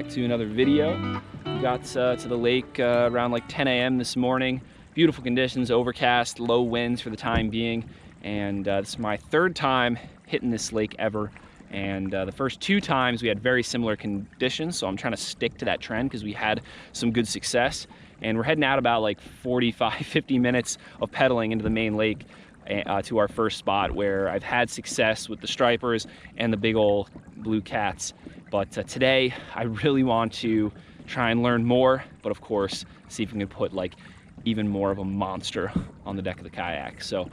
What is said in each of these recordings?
back to another video. We got to the lake around like 10 a.m. this morning. Beautiful conditions, overcast, low winds for the time being. And this is my third time hitting this lake ever. And the first two times we had very similar conditions, so I'm trying to stick to that trend because we had some good success. And we're heading out about like 45-50 minutes of pedaling into the main lake to our first spot where I've had success with the stripers and the big old blue cats. But today I really want to try and learn more, but of course see if we can put like even more of a monster on the deck of the kayak. So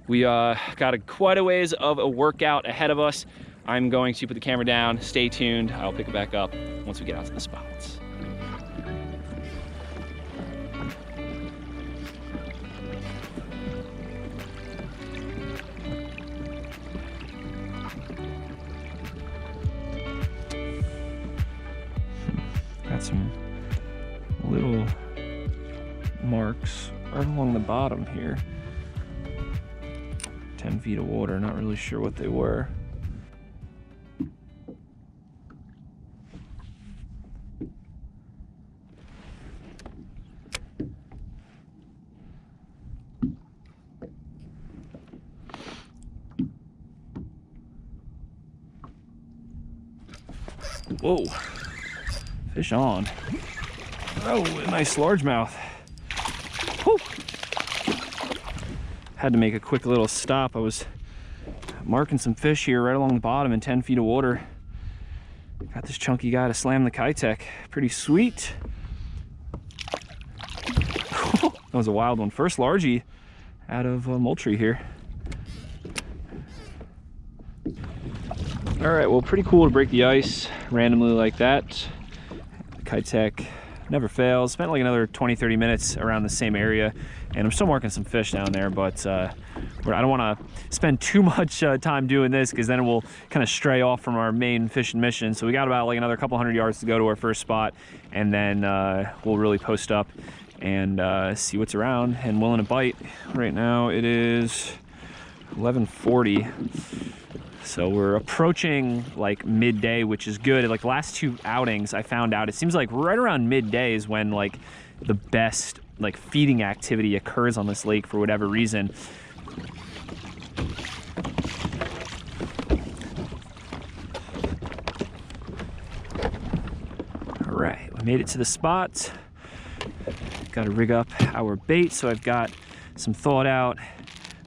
we got quite a ways of a workout ahead of us. I'm going to put the camera down, stay tuned. I'll pick it back up once we get out to the spots. Got some little marks right along the bottom here. 10 feet of water, not really sure what they were. Whoa, fish on. Oh, a nice largemouth. Whew. Had to make a quick little stop. I was marking some fish here right along the bottom in 10 feet of water. Got this chunky guy to slam the Kitech. Pretty sweet. That was a wild one. First largie out of Moultrie here. All right, well, pretty cool to break the ice randomly like that. The Kitech never fails. Spent like another 20-30 minutes around the same area, and I'm still marking some fish down there, but I don't want to spend too much time doing this because then it will kind of stray off from our main fishing mission. So we got about like another couple hundred yards to go to our first spot, and then we'll really post up and see what's around and willing to bite. Right now it is 11:40. So we're approaching like midday, which is good. Like the last two outings I found out, it seems like right around midday is when like the best like feeding activity occurs on this lake for whatever reason. All right, we made it to the spot. Got to rig up our bait. So I've got some thawed out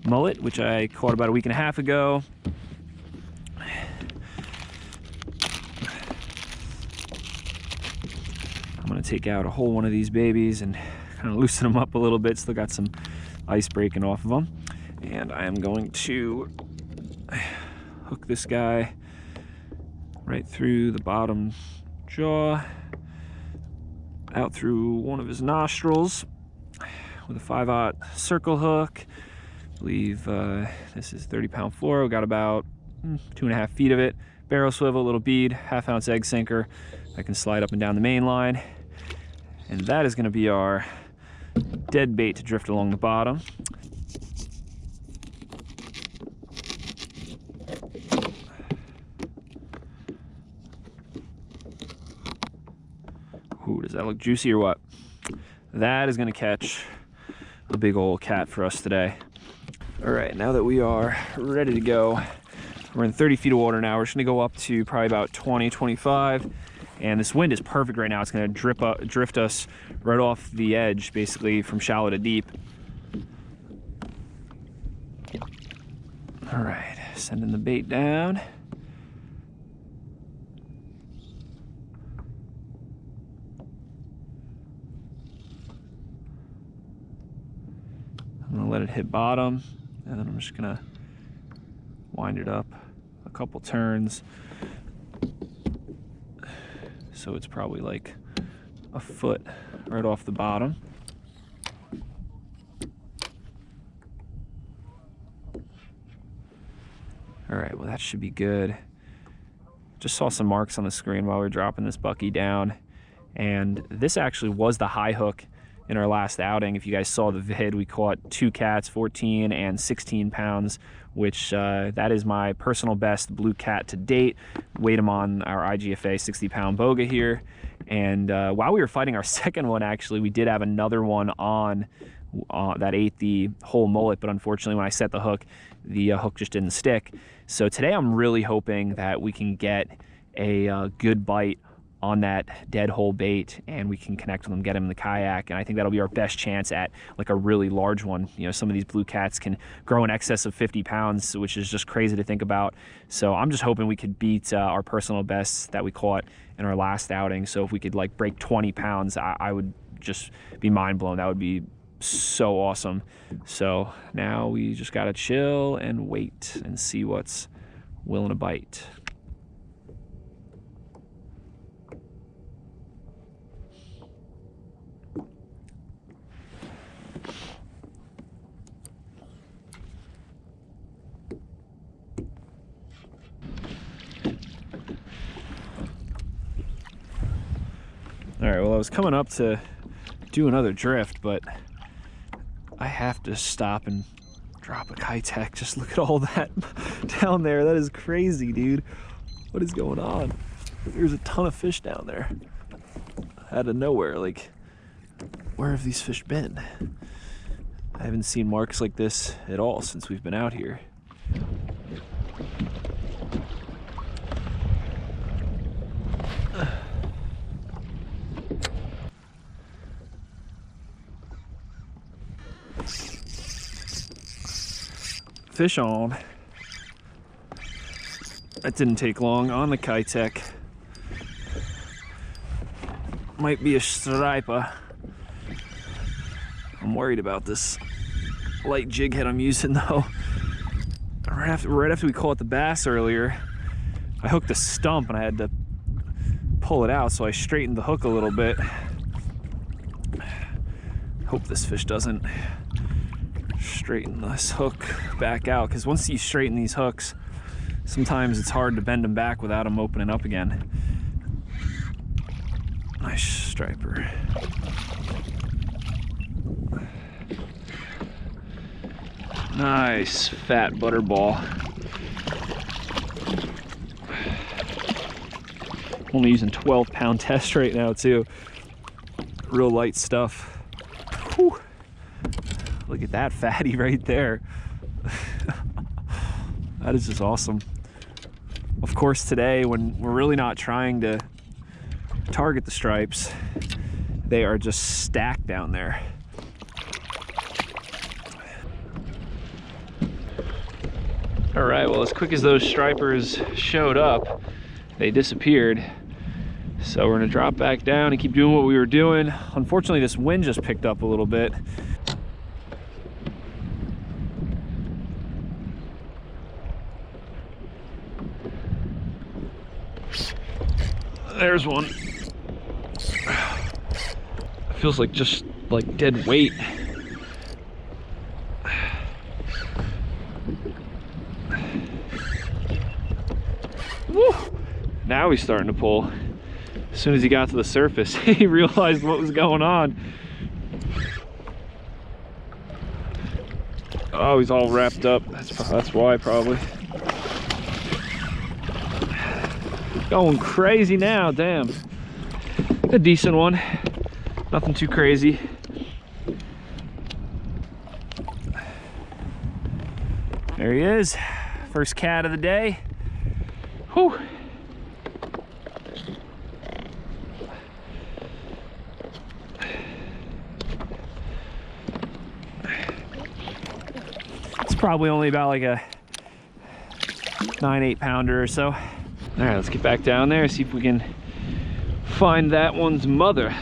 mullet, which I caught about a week and a half ago. I'm gonna take out a whole one of these babies and kind of loosen them up a little bit. Still got some ice breaking off of them. And I am going to hook this guy right through the bottom jaw, out through one of his nostrils with a 5/0 circle hook. I believe this is 30-pound fluoro. We got about 2.5 feet of it. Barrel swivel, little bead, 1/2 ounce egg sinker. I can slide up and down the main line. And that is going to be our dead bait to drift along the bottom. Ooh, does that look juicy or what? That is going to catch a big old cat for us today. All right, now that we are ready to go, we're in 30 feet of water now. We're just going to go up to probably about 20, 25. And this wind is perfect right now. It's going to drift us right off the edge, basically from shallow to deep. All right, sending the bait down. I'm going to let it hit bottom, and then I'm just going to wind it up a couple turns. So it's probably like a foot right off the bottom. All right, well that should be good. Just saw some marks on the screen while we were dropping this bucky down. And this actually was the high hook in our last outing. If you guys saw the vid, we caught 2 cats, 14 and 16 pounds, which that is my personal best blue cat to date. Weighed him on our IGFA 60-pound boga here. And while we were fighting our second one, actually, we did have another one on that ate the whole mullet, but unfortunately when I set the hook just didn't stick. So today I'm really hoping that we can get a good bite on that dead whole bait and we can connect with them, get him in the kayak, and I think that'll be our best chance at like a really large one. You know, some of these blue cats can grow in excess of 50 pounds, which is just crazy to think about. So I'm just hoping we could beat our personal best that we caught in our last outing. So if we could like break 20 pounds, I would just be mind blown. That would be so awesome. So now we just gotta chill and wait and see what's willing to bite. All right, well, I was coming up to do another drift, but I have to stop and drop a Kitech. Just look at all that down there. That is crazy, dude. What is going on? There's a ton of fish down there. Out of nowhere, like, where have these fish been? I haven't seen marks like this at all since we've been out here. Fish on. That didn't take long on the Kitech. Might be a striper. I'm worried about this light jig head I'm using though. Right after we caught the bass earlier, I hooked a stump and I had to pull it out, so I straightened the hook a little bit. Hope this fish doesn't straighten this hook back out, because once you straighten these hooks, sometimes it's hard to bend them back without them opening up again. Nice striper. Nice fat butterball. Only using 12-pound test right now too. Real light stuff. Whew. Look at that fatty right there. That is just awesome. Of course, today, when we're really not trying to target the stripes, they are just stacked down there. All right, well, as quick as those stripers showed up, they disappeared. So we're gonna drop back down and keep doing what we were doing. Unfortunately, this wind just picked up a little bit. There's one. It feels like just like dead weight. Woo! Now he's starting to pull. As soon as he got to the surface, he realized what was going on. Oh, he's all wrapped up. That's why, probably. Going crazy now, damn. A decent one. Nothing too crazy. There he is. First cat of the day. Whew. It's probably only about like a 9-8 pounder or so. All right, let's get back down there, see if we can find that one's mother.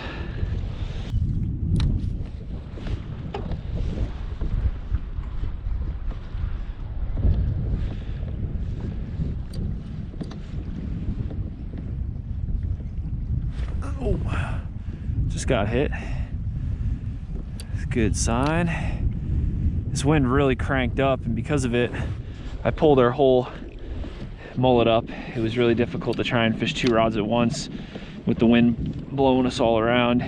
Oh, just got hit. It's a good sign. This wind really cranked up, and because of it, I pulled our whole mullet up. It was really difficult to try and fish 2 rods at once with the wind blowing us all around.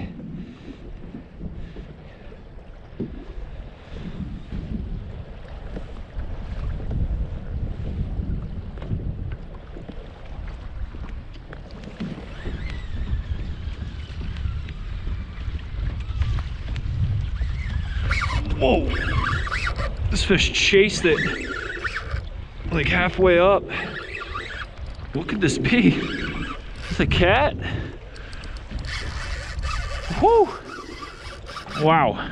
Whoa, this fish chased it like halfway up. What could this be? Is it a cat? Whoo! Wow.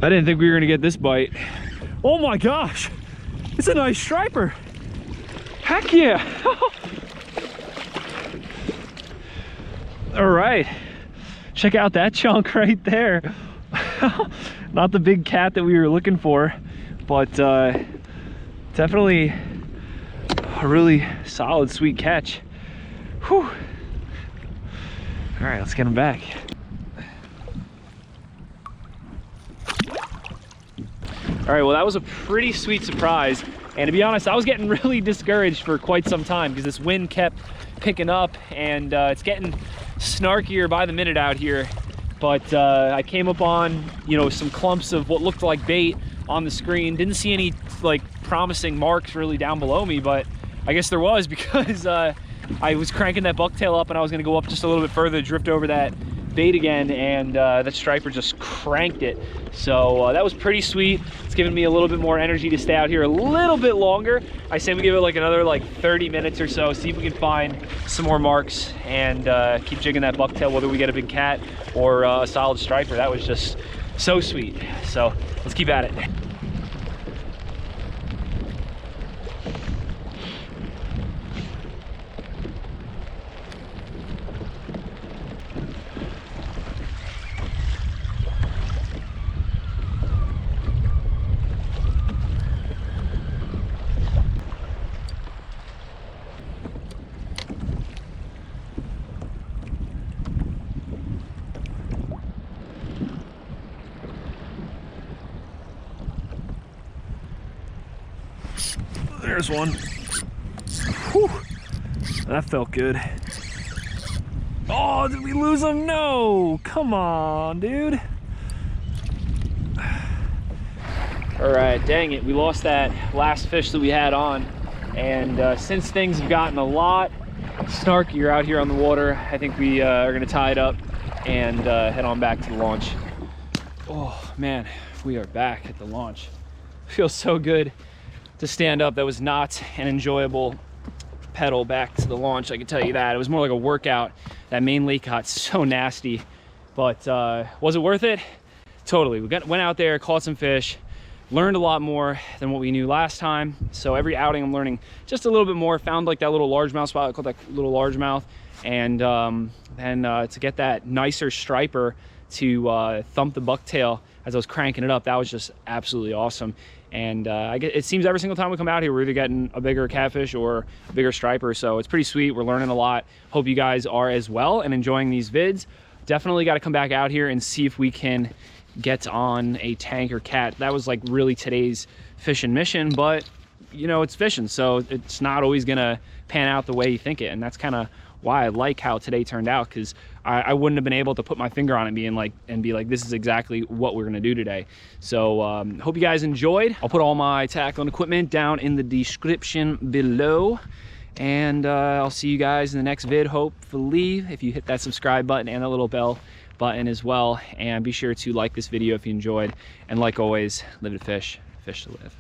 I didn't think we were gonna get this bite. Oh my gosh, it's a nice striper. Heck yeah. All right, check out that chunk right there. Not the big cat that we were looking for, but definitely a really solid, sweet catch. Whew. All right, let's get him back. All right, well, that was a pretty sweet surprise. And to be honest, I was getting really discouraged for quite some time because this wind kept picking up, and it's getting snarkier by the minute out here. But I came up on, you know, some clumps of what looked like bait on the screen. Didn't see any like promising marks really down below me, but I guess there was because I was cranking that bucktail up and I was gonna go up just a little bit further, drift over that bait again, and that striper just cranked it. So that was pretty sweet. It's given me a little bit more energy to stay out here a little bit longer. I say we give it like another like 30 minutes or so, see if we can find some more marks and keep jigging that bucktail, whether we get a big cat or a solid striper. That was just so sweet. So let's keep at it. There's one. Whew. That felt good. Oh, did we lose him? No, come on, dude. All right, dang it, we lost that last fish that we had on. And since things have gotten a lot snarkier out here on the water, I think we are gonna tie it up and head on back to the launch. Oh man, we are back at the launch. Feels so good to stand up. That was not an enjoyable pedal back to the launch, I can tell you that. It was more like a workout. That main lake got so nasty, but was it worth it? Totally. We went out there, caught some fish, learned a lot more than what we knew last time. So every outing I'm learning just a little bit more. Found like that little largemouth spot, I called that little largemouth, and then to get that nicer striper to thump the bucktail as I was cranking it up, that was just absolutely awesome. And it seems every single time we come out here, we're either getting a bigger catfish or a bigger striper. So it's pretty sweet. We're learning a lot. Hope you guys are as well and enjoying these vids. Definitely got to come back out here and see if we can get on a tank or cat. That was like really today's fishing mission, but you know, it's fishing, so it's not always gonna pan out the way you think it. And that's kind of why I like how today turned out, because I wouldn't have been able to put my finger on it and be like, this is exactly what we're gonna do today. So hope you guys enjoyed. I'll put all my tackle and equipment down in the description below, and I'll see you guys in the next vid, hopefully, if you hit that subscribe button and the little bell button as well. And be sure to like this video if you enjoyed, and like always, live to fish, fish to live.